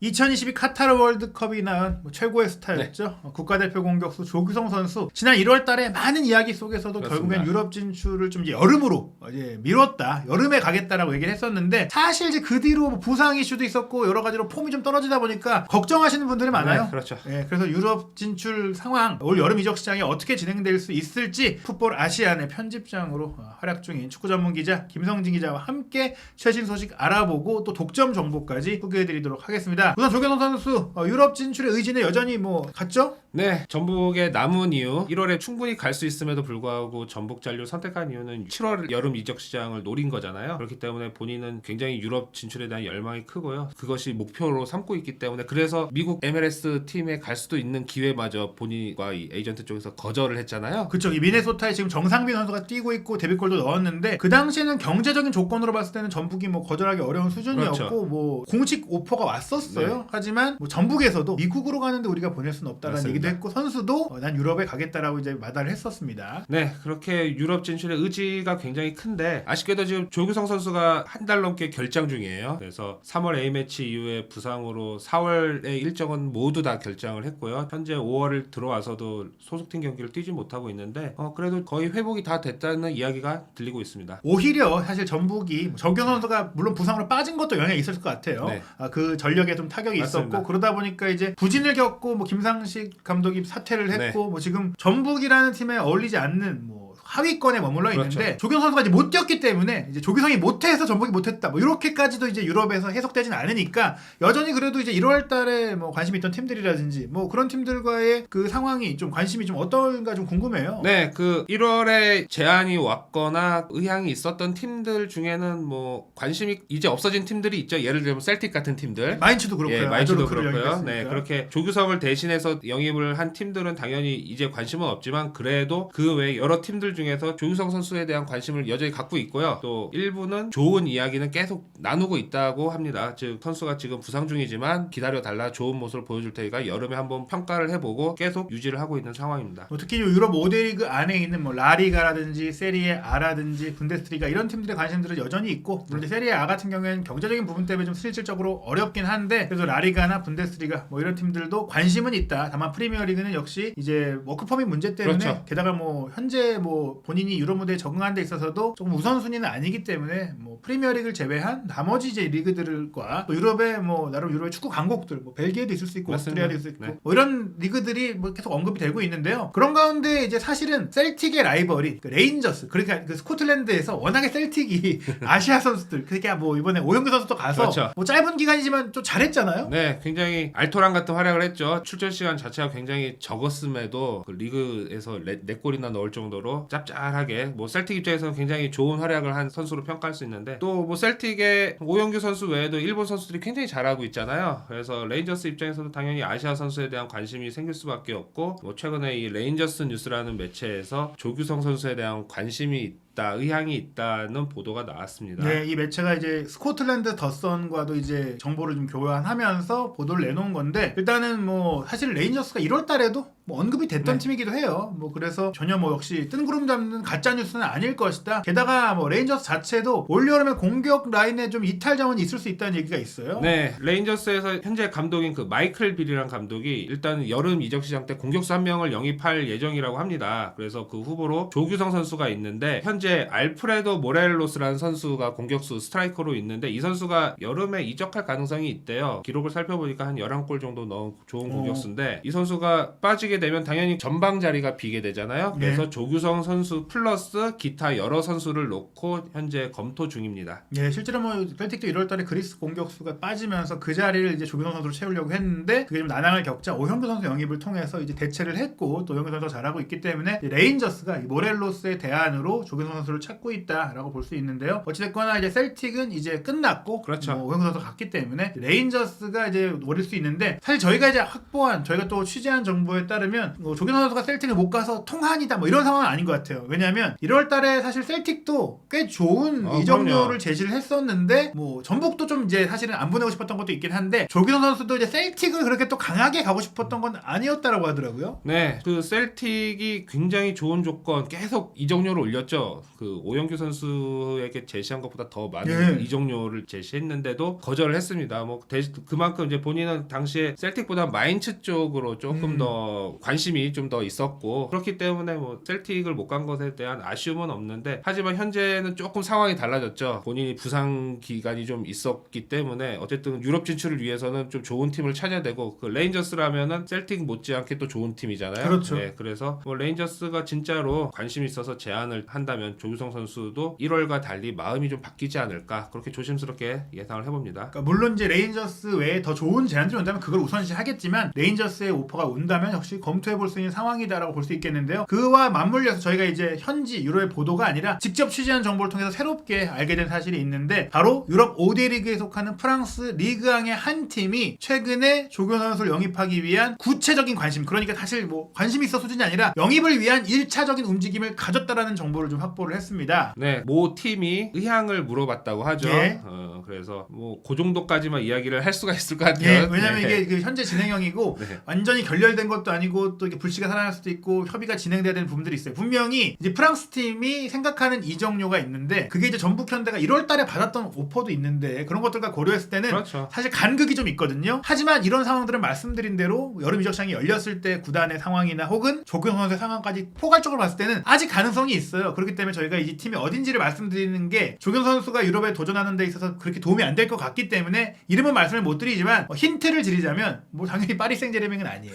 2022 카타르 월드컵이 낳은 최고의 스타였죠. 국가대표 공격수 조규성 선수. 지난 1월 달에 많은 이야기 속에서도 그렇습니다. 결국엔 유럽 진출을 좀 이제 여름으로 이제 미뤘다. 여름에 가겠다라고 얘기를 했었는데 사실 이제 그 뒤로 뭐 부상 이슈도 있었고 여러 가지로 폼이 좀 떨어지다 보니까 걱정하시는 분들이 많아요. 네, 그렇죠. 예, 그래서 유럽 진출 상황, 올 여름 이적 시장이 어떻게 진행될 수 있을지 풋볼 아시안의 편집장으로 활약 중인 축구 전문 기자 김성진 기자와 함께 최신 소식 알아보고 또 독점 정보까지 소개해드리도록 하겠습니다. 우선 조규성 선수 유럽 진출의 의지는 여전히 뭐 같죠? 네, 전북에 남은 이유 1월에 충분히 갈 수 있음에도 불구하고 전북 잔류 선택한 이유는 7월 여름 이적 시장을 노린 거잖아요. 그렇기 때문에 본인은 굉장히 유럽 진출에 대한 열망이 크고요. 그것이 목표로 삼고 있기 때문에 그래서 미국 MLS 팀에 갈 수도 있는 기회마저 본인과 이 에이전트 쪽에서 거절을 했잖아요. 그쵸. 이 미네소타에 지금 정상빈 선수가 뛰고 있고 데뷔골도 넣었는데 그 당시에는 경제적인 조건으로 봤을 때는 전북이 뭐 거절하기 어려운 수준이었고 그렇죠. 뭐 공식 오퍼가 왔었어요. 네. 하지만 뭐 전북에서도 미국으로 가는데 우리가 보낼 수는 없다라는 맞습니다. 얘기도 했고 선수도 난 유럽에 가겠다라고 이제 마다를 했었습니다. 네, 그렇게 유럽 진출의 의지가 굉장히 큰데 아쉽게도 지금 조규성 선수가 한 달 넘게 결장 중이에요. 그래서 3월 A매치 이후에 부상으로 4월의 일정은 모두 다 결장을 했고요. 현재 5월을 들어와서도 소속팀 경기를 뛰지 못하고 있는데 그래도 거의 회복이 다 됐다는 이야기가 들리고 있습니다. 오히려 사실 전북이 정규 선수가 물론 부상으로 빠진 것도 영향이 있었을 것 같아요. 네. 그 전력에 좀 타격이 맞습니다. 있었고 그러다 보니까 이제 부진을 겪고 뭐 김상식 감독이 사퇴를 했고 뭐 지금 전북이라는 팀에 어울리지 않는 뭐 하위권에 머물러 있는데 그렇죠. 조규성 선수가 이제 못 뛰었기 때문에 이제 조규성이 못해서 전북이 못했다 뭐 이렇게까지도 이제 유럽에서 해석되진 않으니까 여전히 그래도 이제 1월달에 뭐 관심 있던 팀들이라든지 뭐 그런 팀들과의 그 상황이 좀 관심이 좀 어떤가 좀 궁금해요. 네, 그 1월에 제안이 왔거나 의향이 있었던 팀들 중에는 뭐 관심이 이제 없어진 팀들이 있죠. 예를 들면 셀틱 같은 팀들. 마인츠도 그렇고요. 예, 마인츠도 아조르크를 그렇고요. 영입했으니까. 네, 그렇게 조규성을 대신해서 영입을 한 팀들은 당연히 이제 관심은 없지만 그래도 그 외 여러 팀들 중에서 조규성 선수에 대한 관심을 여전히 갖고 있고요. 또 일부는 좋은 이야기는 계속 나누고 있다고 합니다. 즉 선수가 지금 부상 중이지만 기다려달라 좋은 모습을 보여줄 테니까 여름에 한번 평가를 해보고 계속 유지를 하고 있는 상황입니다. 뭐 특히 유럽 5대 리그 안에 있는 뭐 라리가라든지 세리에 A라든지 분데스리가 이런 팀들의 관심들은 여전히 있고 물론 이제 세리에 A 같은 경우에는 경제적인 부분 때문에 좀 실질적으로 어렵긴 한데 그래도 라리가나 분데스리가 뭐 이런 팀들도 관심은 있다. 다만 프리미어리그는 역시 이제 워크퍼밋 문제 때문에 그렇죠. 게다가 뭐 현재 뭐 본인이 유럽 무대에 적응하는 데 있어서도 조금 우선순위는 아니기 때문에 뭐 프리미어리그를 제외한 나머지 이제 리그들과 또 유럽의 뭐 나름 유럽의 축구 강국들 뭐 벨기에도 있을 수 있고 맞습니다. 오스트리아도 있을 수 있고 네. 뭐 이런 리그들이 뭐 계속 언급이 되고 있는데요. 그런 가운데 이제 사실은 셀틱의 라이벌이 그 레인저스 그러니까 그 스코틀랜드에서 워낙에 셀틱이 아시아 선수들 그러니까 뭐 이번에 오영규 선수도 가서 그렇죠. 뭐 짧은 기간이지만 좀 잘했잖아요. 네, 굉장히 알토란 같은 활약을 했죠. 출전 시간 자체가 굉장히 적었음에도 그 리그에서 4골이나 넣을 정도로 짭짤하게 뭐 셀틱 입장에서는 굉장히 좋은 활약을 한 선수로 평가할 수 있는데 또 뭐 셀틱의 오영규 선수 외에도 일본 선수들이 굉장히 잘하고 있잖아요. 그래서 레인저스 입장에서도 당연히 아시아 선수에 대한 관심이 생길 수밖에 없고 뭐 최근에 이 레인저스 뉴스라는 매체에서 조규성 선수에 대한 관심이 있다, 의향이 있다는 보도가 나왔습니다. 네, 이 매체가 이제 스코틀랜드 더선과도 이제 정보를 좀 교환하면서 보도를 내놓은 건데 일단은 뭐 사실 레인저스가 1월 달에도 뭐 언급이 됐던 팀이기도 해요. 뭐 그래서 전혀 뭐 역시 뜬구름 잡는 가짜 뉴스는 아닐 것이다. 게다가 뭐 레인저스 자체도 올 여름에 공격 라인에 좀 이탈 자원이 있을 수 있다는 얘기가 있어요. 네, 레인저스에서 현재 감독인 그 마이클 빌이란 감독이 일단 여름 이적 시장 때 공격수 한 명을 영입할 예정이라고 합니다. 그래서 그 후보로 조규성 선수가 있는데 현재 알프레도 모렐로스라는 선수가 공격수 스트라이커로 있는데 이 선수가 여름에 이적할 가능성이 있대요. 기록을 살펴보니까 한 11골 정도 넣은 좋은 공격수인데 이 선수가 빠지게 되면 당연히 전방 자리가 비게 되잖아요. 그래서 조규성 선수 플러스 기타 여러 선수를 놓고 현재 검토 중입니다. 네, 실제로 뭐 셀틱도 1월달에 그리스 공격수가 빠지면서 그 자리를 이제 조규성 선수로 채우려고 했는데 그게 좀 난항을 겪자 오형규 선수 영입을 통해서 이제 대체를 했고 또 오형규 선수가 잘하고 있기 때문에 레인저스가 이 모렐로스의 대안으로 조규성 선수를 찾고 있다라고 볼 수 있는데요. 어찌됐거나 이제 셀틱은 이제 끝났고 그렇죠. 뭐 오형규 선수가 갔기 때문에 레인저스가 이제 노릴 수 있는데 사실 저희가 이제 확보한 저희가 또 취재한 정보에 따르면 뭐 조규성 선수가 셀틱을 못 가서 통한이다 뭐 이런 상황은 아닌 것 같아요. 왜냐하면 1월달에 사실 셀틱도 꽤 좋은 이적료를 그럼요. 제시를 했었는데 뭐 전북도 좀 이제 사실은 안 보내고 싶었던 것도 있긴 한데 조규성 선수도 이제 셀틱을 그렇게 또 강하게 가고 싶었던 건 아니었다라고 하더라고요. 네, 그 셀틱이 굉장히 좋은 조건 계속 이적료를 올렸죠. 그 오영규 선수에게 제시한 것보다 더 많은 이적료를 제시했는데도 거절을 했습니다. 뭐 그만큼 이제 본인은 당시에 셀틱보다 마인츠 쪽으로 조금 더 관심이 좀 더 있었고 그렇기 때문에 뭐 셀틱을 못 간 것에 대한 아쉬움은 없는데 하지만 현재는 조금 상황이 달라졌죠. 본인이 부상 기간이 좀 있었기 때문에 어쨌든 유럽 진출을 위해서는 좀 좋은 팀을 찾아야 되고 그 레인저스라면은 셀틱 못지않게 또 좋은 팀이잖아요. 그렇죠. 네, 그래서 뭐 레인저스가 진짜로 관심이 있어서 제안을 한다면 조규성 선수도 1월과 달리 마음이 좀 바뀌지 않을까 그렇게 조심스럽게 예상을 해봅니다. 그러니까 물론 이제 레인저스 외에 더 좋은 제안들이 온다면 그걸 우선시 하겠지만 레인저스의 오퍼가 온다면 역시 검토해볼 수 있는 상황이다라고 볼 수 있겠는데요. 그와 맞물려서 저희가 이제 현지 유럽의 보도가 아니라 직접 취재한 정보를 통해서 새롭게 알게 된 사실이 있는데 바로 유럽 5대 리그에 속하는 프랑스 리그앙의 한 팀이 최근에 조규성 선수를 영입하기 위한 구체적인 관심, 그러니까 사실 뭐 관심이 있어 수준이 아니라 영입을 위한 1차적인 움직임을 가졌다라는 정보를 좀 확보를 했습니다. 네, 모 팀이 의향을 물어봤다고 하죠. 예. 그래서 뭐 그 정도까지만 이야기를 할 수가 있을 것 같아요. 예, 왜냐면 네. 이게 그 현재 진행형이고 네. 완전히 결렬된 것도 아니고 또 이게 불씨가 살아날 수도 있고 협의가 진행돼야 되는 부분들이 있어요. 분명히 이제 프랑스 팀이 생각하는 이적료가 있는데 그게 이제 전북현대가 1월달에 받았던 오퍼도 있는데 그런 것들과 고려했을 때는 그렇죠. 사실 간극이 좀 있거든요. 하지만 이런 상황들은 말씀드린 대로 여름 이적 시장이 열렸을 때 구단의 상황이나 혹은 조규성 선수의 상황까지 포괄적으로 봤을 때는 아직 가능성이 있어요. 그렇기 때문에 저희가 이 팀이 어딘지를 말씀드리는 게 조규성 선수가 유럽에 도전하는 데 있어서 그렇게 도움이 안 될 것 같기 때문에 이름은 말씀을 못 드리지만 힌트를 드리자면 뭐 당연히 파리 생제르맹은 아니에요.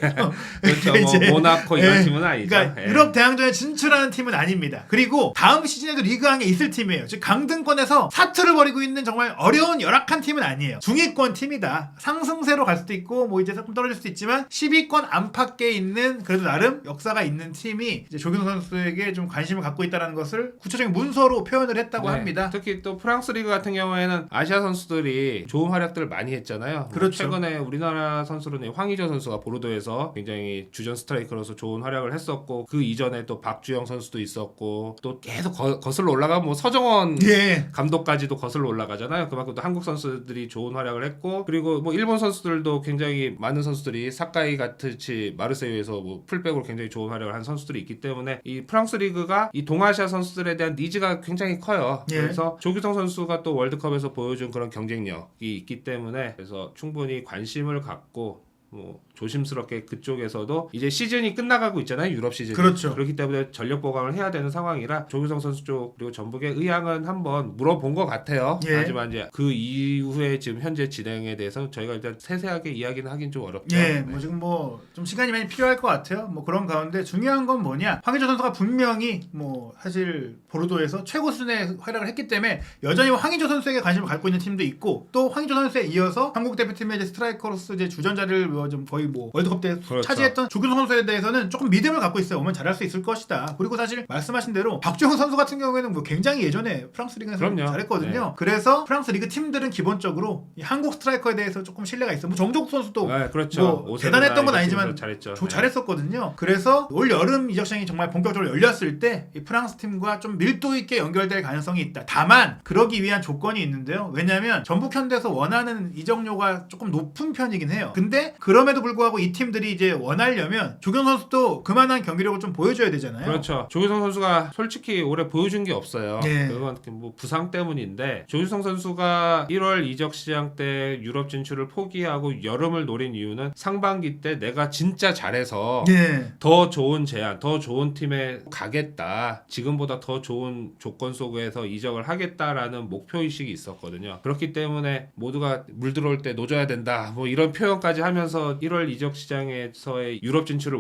그렇죠. 뭐 이제, 모나코 이런 팀은 아니죠. 그러니까 예. 유럽 대항전에 진출하는 팀은 아닙니다. 그리고 다음 시즌에도 리그왕에 있을 팀이에요. 즉 강등권에서 사투를 벌이고 있는 정말 어려운 열악한 팀은 아니에요. 중위권 팀이다. 상승세로 갈 수도 있고 뭐 이제 조금 떨어질 수도 있지만 10위권 안팎에 있는 그래도 나름 역사가 있는 팀이 이제 조규성 선수에게 좀 관심을 갖고 있다는 것을 구체적인 문서로 표현을 했다고 네. 합니다. 특히 또 프랑스 리그 같은 경우에는 아시아 선수들이 좋은 활약들을 많이 했잖아요. 그렇죠. 최근에 우리나라 선수로는 황의조 선수가 보르도에서 굉장히 주전 스트라이커로서 좋은 활약을 했었고 그 이전에 또 박주영 선수도 있었고 또 계속 거슬러 올라가면 뭐 서정원 예. 감독까지도 거슬러 올라가잖아요. 그만큼 또 한국 선수들이 좋은 활약을 했고 그리고 뭐 일본 선수들도 굉장히 많은 선수들이 사카이 같이 마르세유에서 뭐 풀백으로 굉장히 좋은 활약을 한 선수들이 있기 때문에 이 프랑스 리그가 이 동아시아 선수들에 대한 니즈가 굉장히 커요. 예. 그래서 조규성 선수가 또 월드컵에서 보여준 그런 경쟁력이 있기 때문에 그래서 충분히 관심을 갖고 뭐 조심스럽게 그쪽에서도 이제 시즌이 끝나가고 있잖아요. 유럽 시즌이. 그렇죠. 그렇기 때문에 전력 보강을 해야 되는 상황이라 조규성 선수 쪽 그리고 전북의 의향은 한번 물어본 것 같아요. 예. 하지만 이제 그 이후에 지금 현재 진행에 대해서 저희가 일단 세세하게 이야기는 하긴 좀 어렵죠. 예, 뭐 지금 뭐 좀 시간이 많이 필요할 것 같아요. 뭐 그런 가운데 중요한 건 뭐냐? 황의조 선수가 분명히 뭐 사실 보르도에서 최고 수준의 활약을 했기 때문에 여전히 황의조 선수에게 관심을 갖고 있는 팀도 있고 또 황의조 선수에 이어서 한국 대표팀의 이제 스트라이커로서 이제 주전자를 뭐 좀 거의 뭐 월드컵 때 그렇죠. 차지했던 조규성 선수에 대해서는 조금 믿음을 갖고 있어요. 오면 잘할 수 있을 것이다. 그리고 사실 말씀하신 대로 박주영 선수 같은 경우에는 뭐 굉장히 예전에 프랑스 리그에서 그럼요. 잘했거든요. 네. 그래서 프랑스 리그 팀들은 기본적으로 이 한국 스트라이커에 대해서 조금 신뢰가 있어. 뭐 정종국 선수도 네, 그렇죠. 뭐 오세훈이나 대단했던 건 이런 아니지만 팀에서 잘했죠. 네. 잘했었거든요. 그래서 올 여름 이적 시장이 정말 본격적으로 열렸을 때 이 프랑스 팀과 좀 밀도 있게 연결될 가능성이 있다. 다만 그러기 위한 조건이 있는데요. 왜냐하면 전북 현대에서 원하는 이적료가 조금 높은 편이긴 해요. 근데 그럼에도 불구하고 이 팀들이 이제 원하려면 조규성 선수도 그만한 경기력을 좀 보여줘야 되잖아요. 그렇죠. 조규성 선수가 솔직히 올해 보여준 게 없어요. 네. 그건 뭐 부상 때문인데 조규성 선수가 1월 이적 시장 때 유럽 진출을 포기하고 여름을 노린 이유는 상반기 때 내가 진짜 잘해서 네. 더 좋은 제안, 더 좋은 팀에 가겠다. 지금보다 더 좋은 조건 속에서 이적을 하겠다라는 목표의식이 있었거든요. 그렇기 때문에 모두가 물 들어올 때 노져야 된다. 뭐 이런 표현까지 하면서 1월 이적 시장에서의 유럽 진출을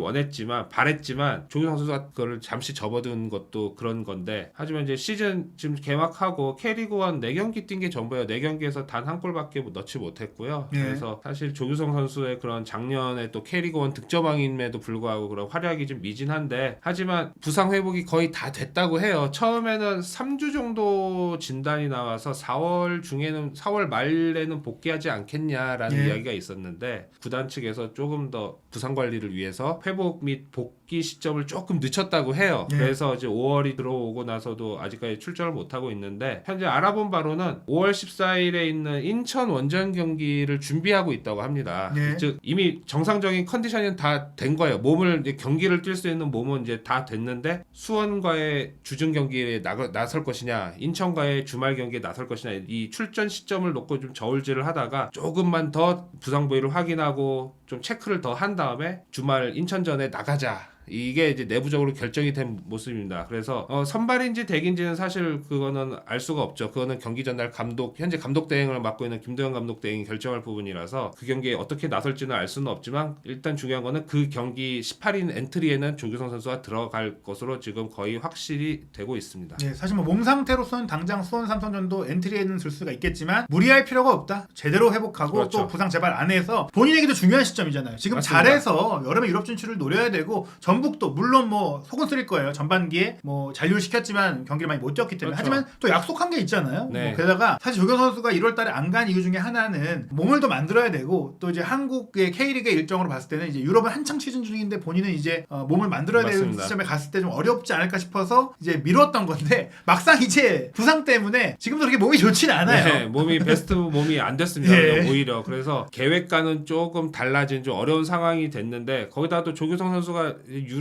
바랬지만 조규성 선수가 그걸 잠시 접어든 것도 그런 건데 하지만 이제 시즌 지금 개막하고 K리그1 4경기 뛴 게 전부예요. 4경기에서 단 한 골밖에 넣지 못했고요. 네. 그래서 사실 조규성 선수의 그런 작년에 또 K리그1 득점왕임에도 불구하고 그런 활약이 좀 미진한데 하지만 부상 회복이 거의 다 됐다고 해요. 처음에는 3주 정도 진단이 나와서 4월 말에는 복귀하지 않겠냐라는 예. 이야기가 있었는데 구단 측에서 조금 더 부상 관리를 위해서 회복 및 복귀 시점을 조금 늦췄다고 해요. 네. 그래서 이제 5월이 들어오고 나서도 아직까지 출전을 못하고 있는데 현재 알아본 바로는 5월 14일에 있는 인천 원정 경기를 준비하고 있다고 합니다. 네. 즉 이미 정상적인 컨디션이 다 된 거예요. 몸을 이제 경기를 뛸 수 있는 몸은 이제 다 됐는데 수원과의 주중 경기에 나설 것이냐, 인천과의 주말 경기에 나설 것이냐 이 출전 시점을 놓고 좀 저울질을 하다가 조금만 더 부상 부위를 확인하고 좀 체크를 더 한 다음에 주말 인천전에 나가자. 이게 이제 내부적으로 결정이 된 모습입니다. 그래서 선발인지 대기인지는 사실 그거는 알 수가 없죠. 그거는 경기 전날 현재 감독 대행을 맡고 있는 김도현 감독 대행이 결정할 부분이라서 그 경기에 어떻게 나설지는 알 수는 없지만 일단 중요한 거는 그 경기 18인 엔트리에는 조규성 선수가 들어갈 것으로 지금 거의 확실히 되고 있습니다. 네, 사실 뭐 몸 상태로서는 당장 수원 삼성전도 엔트리에는 들 수가 있겠지만 무리할 필요가 없다. 제대로 회복하고 그렇죠. 또 부상 재발 안 해서 본인에게도 중요한 시점이잖아요. 지금 맞습니다. 잘해서 여름에 유럽 진출을 노려야 되고 전북도 물론 뭐 속은 쓰릴 거예요. 전반기에 뭐 잔류시켰지만 경기를 많이 못 뛰었기 때문에. 그렇죠. 하지만 또 약속한 게 있잖아요. 네. 뭐 게다가 사실 조경 선수가 1월달에 안 간 이유 중에 하나는 몸을 더 만들어야 되고 또 이제 한국의 K리그 일정으로 봤을 때는 이제 유럽은 한창 시즌 중인데 본인은 이제 몸을 만들어야 되는 맞습니다. 시점에 갔을 때 좀 어렵지 않을까 싶어서 이제 미뤘던 건데 막상 이제 부상 때문에 지금도 그렇게 몸이 좋진 않아요. 네, 몸이 베스트 몸이 안 됐습니다. 예. 오히려 그래서 계획과는 조금 달라진 좀 어려운 상황이 됐는데 거기다 또 조규성 선수가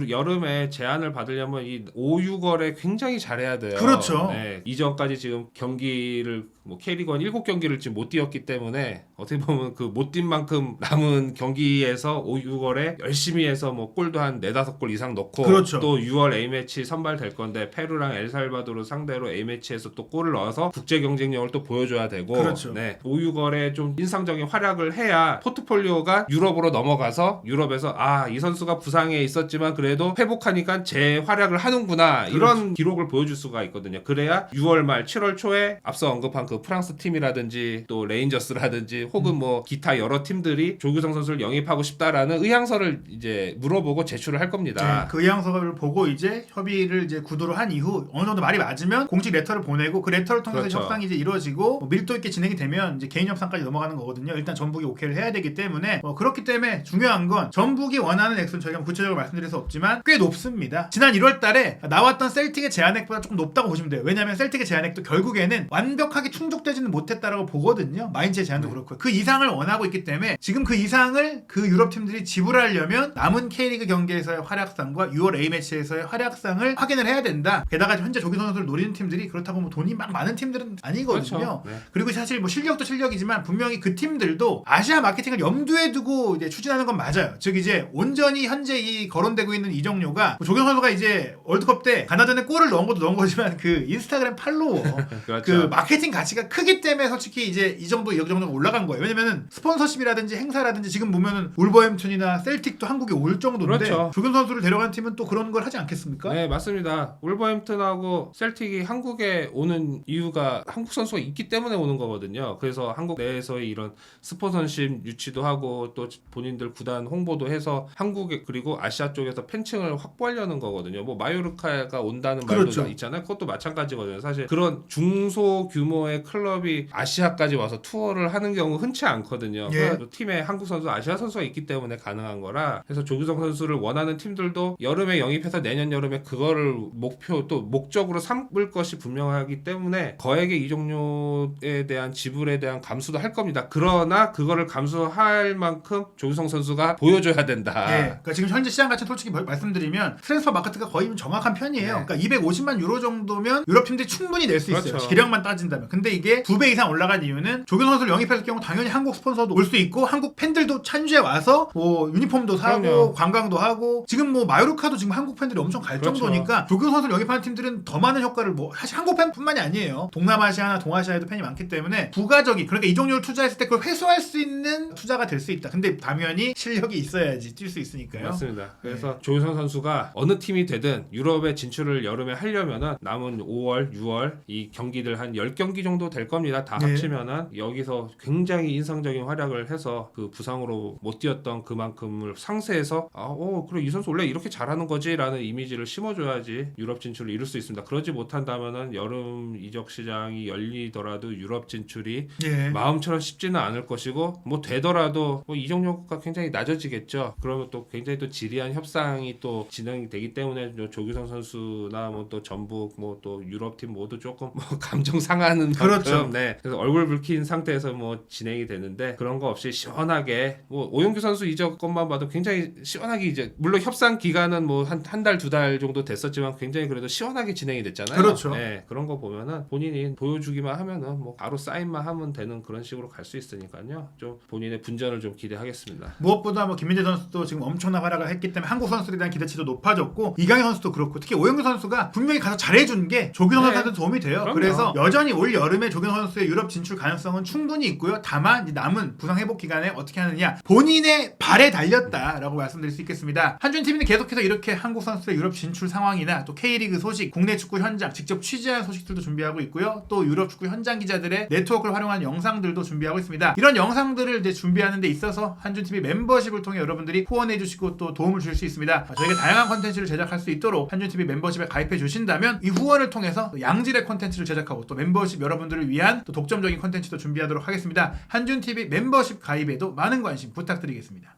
여름에 제안을 받으려면 이 5, 6월에 굉장히 잘해야 돼요. 그렇죠. 네, 이전까지 지금 경기를 뭐 K리그1 7경기를 지금 못 뛰었기 때문에 어떻게 보면 그 못 뛴 만큼 남은 경기에서 5, 6월에 열심히 해서 뭐 골도 한 4-5골 이상 넣고 그렇죠. 또 6월 A매치 선발될 건데 페루랑 엘살바도르 상대로 A매치에서 또 골을 넣어서 국제 경쟁력을 또 보여줘야 되고 그렇죠. 네, 5, 6월에 좀 인상적인 활약을 해야 포트폴리오가 유럽으로 넘어가서 유럽에서 이 선수가 부상에 있었지만 그래도 회복하니까 재활약을 하는구나 이런 기록을 보여줄 수가 있거든요. 그래야 6월 말 7월 초에 앞서 언급한 그 프랑스 팀이라든지 또 레인저스라든지 혹은 뭐 기타 여러 팀들이 조규성 선수를 영입하고 싶다라는 의향서를 이제 물어보고 제출을 할 겁니다. 네, 그 의향서를 보고 이제 협의를 이제 구도로 한 이후 어느 정도 말이 맞으면 공식 레터를 보내고 그 레터를 통해서 그렇죠. 협상이 이제 이루어지고 뭐 밀도 있게 진행이 되면 이제 개인 협상까지 넘어가는 거거든요. 일단 전북이 오케이를 해야 되기 때문에 그렇기 때문에 중요한 건 전북이 원하는 액수는 저희가 구체적으로 말씀드릴 수 없지만 꽤 높습니다. 지난 1월달에 나왔던 셀틱의 제안액보다 조금 높다고 보시면 돼요. 왜냐하면 셀틱의 제안액도 결국에는 완벽하게 충족되지는 못했다라고 보거든요. 마인츠의 제안도 그렇고 그 이상을 원하고 있기 때문에 지금 그 이상을 그 유럽 팀들이 지불하려면 남은 K리그 경기에서의 활약상과 6월 A매치에서의 활약상을 확인을 해야 된다. 게다가 현재 조규성 선수를 노리는 팀들이 그렇다고 뭐 돈이 막 많은 팀들은 아니거든요. 그렇죠. 네. 그리고 사실 뭐 실력도 실력이지만 분명히 그 팀들도 아시아 마케팅을 염두에 두고 이제 추진하는 건 맞아요. 즉 이제 온전히 현재 이 거론되고 있는 이정료가 뭐 조경 선수가 이제 월드컵 때 가나전에 골을 넣은 것도 넣은 거지만 그 인스타그램 팔로워 그렇죠. 그 마케팅 가치가 크기 때문에 솔직히 이제 이 정도가 올라간 거예요. 왜냐면은 스폰서십이라든지 행사라든지 지금 보면은 울버햄튼이나 셀틱도 한국에 올 정도인데 그렇죠. 조경 선수를 데려간 팀은 또 그런 걸 하지 않겠습니까? 네, 맞습니다. 울버햄튼하고 셀틱이 한국에 오는 이유가 한국 선수가 있기 때문에 오는 거거든요. 그래서 한국 내에서의 이런 스폰서십 유치도 하고 또 본인들 구단 홍보도 해서 한국에 그리고 아시아 쪽에서 팬층을 확보하려는 거거든요. 뭐 마요르카가 온다는 말도 그렇죠. 있잖아요. 그것도 마찬가지거든요. 사실 그런 중소 규모의 클럽이 아시아까지 와서 투어를 하는 경우 흔치 않거든요. 예. 그래서 팀에 한국 선수, 아시아 선수가 있기 때문에 가능한 거라. 그래서 조규성 선수를 원하는 팀들도 여름에 영입해서 내년 여름에 그거를 목적으로 삼을 것이 분명하기 때문에 거액의 이적료에 대한 지불에 대한 감수도 할 겁니다. 그러나 그거를 감수할 만큼 조규성 선수가 보여줘야 된다. 예. 그러니까 지금 현재 시장 가치 솔직히 말씀드리면 트랜스퍼 마케트가 거의 정확한 편이에요. 네. 그러니까 250만 유로 정도면 유럽 팀들이 충분히 낼 수 있어요. 그렇죠. 기량만 따진다면. 근데 이게 2배 이상 올라간 이유는 조규성 선수를 영입했을 경우 당연히 한국 스폰서도 올 수 있고 한국 팬들도 찬주에 와서 뭐 유니폼도 사고 그럼요. 관광도 하고 지금 뭐 마요르카도 지금 한국 팬들이 엄청 갈 그렇죠. 정도니까 조규성 선수를 영입하는 팀들은 더 많은 효과를 뭐 사실 한국 팬뿐만이 아니에요. 동남아시아나 동아시아에도 팬이 많기 때문에 부가적인 그러니까 이종료를 투자했을 때 그걸 회수할 수 있는 투자가 될 수 있다. 근데 당연히 실력이 있어야지 뛸 수 있으니까요. 맞습니다. 그래서 조규성 선수가 어느 팀이 되든 유럽에 진출을 여름에 하려면은 남은 5월, 6월 이 경기들 한 10경기 정도 정도 될 겁니다. 다 네. 합치면은 여기서 굉장히 인상적인 활약을 해서 그 부상으로 못 뛰었던 그만큼을 상세해서 그래 이 선수 원래 이렇게 잘하는 거지라는 이미지를 심어줘야지 유럽 진출을 이룰 수 있습니다. 그러지 못한다면은 여름 이적 시장이 열리더라도 유럽 진출이 예. 마음처럼 쉽지는 않을 것이고 뭐 되더라도 뭐 이적 요구가 굉장히 낮아지겠죠. 그러면 또 굉장히 또 지리한 협상이 또 진행이 되기 때문에 조규성 선수나 뭐 또 전북 뭐 또 유럽팀 모두 조금 뭐 감정 상하는 그렇죠. 만큼 네. 그래서 얼굴 붉힌 상태에서 뭐 진행이 되는데 그런 거 없이 시원하게 뭐 오영규 선수 이적 것만 봐도 굉장히 시원하게 이제 물론 협상 기간은 뭐 한 달 두 달 정도 됐었지만 굉장히 그래도 시원하게 진행이 됐잖아요. 그렇죠. 네. 그런 거 보면은 본인이 보여주기만 하면은 뭐 바로 사인만 하면 되는 그런 식으로 갈 수 있으니까요. 좀 본인의 분전을 좀 기대하겠습니다. 무엇보다 뭐 김민재 선수도 지금 엄청난 활약을 했기 때문에 한국 선수들에 대한 기대치도 높아졌고 이강인 선수도 그렇고 특히 오영규 선수가 분명히 가서 잘해준 게 조규성 네. 선수한테 도움이 돼요. 그럼요. 그래서 여전히 올 여름에 조규성 선수의 유럽 진출 가능성은 충분히 있고요. 다만 이제 남은 부상 회복 기간에 어떻게 하느냐 본인의 발에 달렸다라고 말씀드릴 수 있겠습니다. 한준TV는 계속해서 이렇게 한국 선수의 유럽 진출 상황이나 또 K리그 소식, 국내 축구 현장 직접 취재한 소식들도 준비하고 있고요. 또 유럽 축구 현장 기자들의 네트워크를 활용한 영상들도 준비하고 있습니다. 이런 영상들을 이제 준비하는 데 있어서 한준TV 멤버십을 통해 여러분들이 후원해 주시고 또 도움을 줄 수 있습니다. 저희가 다양한 컨텐츠를 제작할 수 있도록 한준TV 멤버십에 가입해 주신다면 이 후원을 통해서 양질의 컨텐츠를 제작하고 또 멤버십 여러분들을 위한 또 독점적인 컨텐츠도 준비하도록 하겠습니다. 한준TV 멤버십 가입에도 많은 관심 부탁드리겠습니다.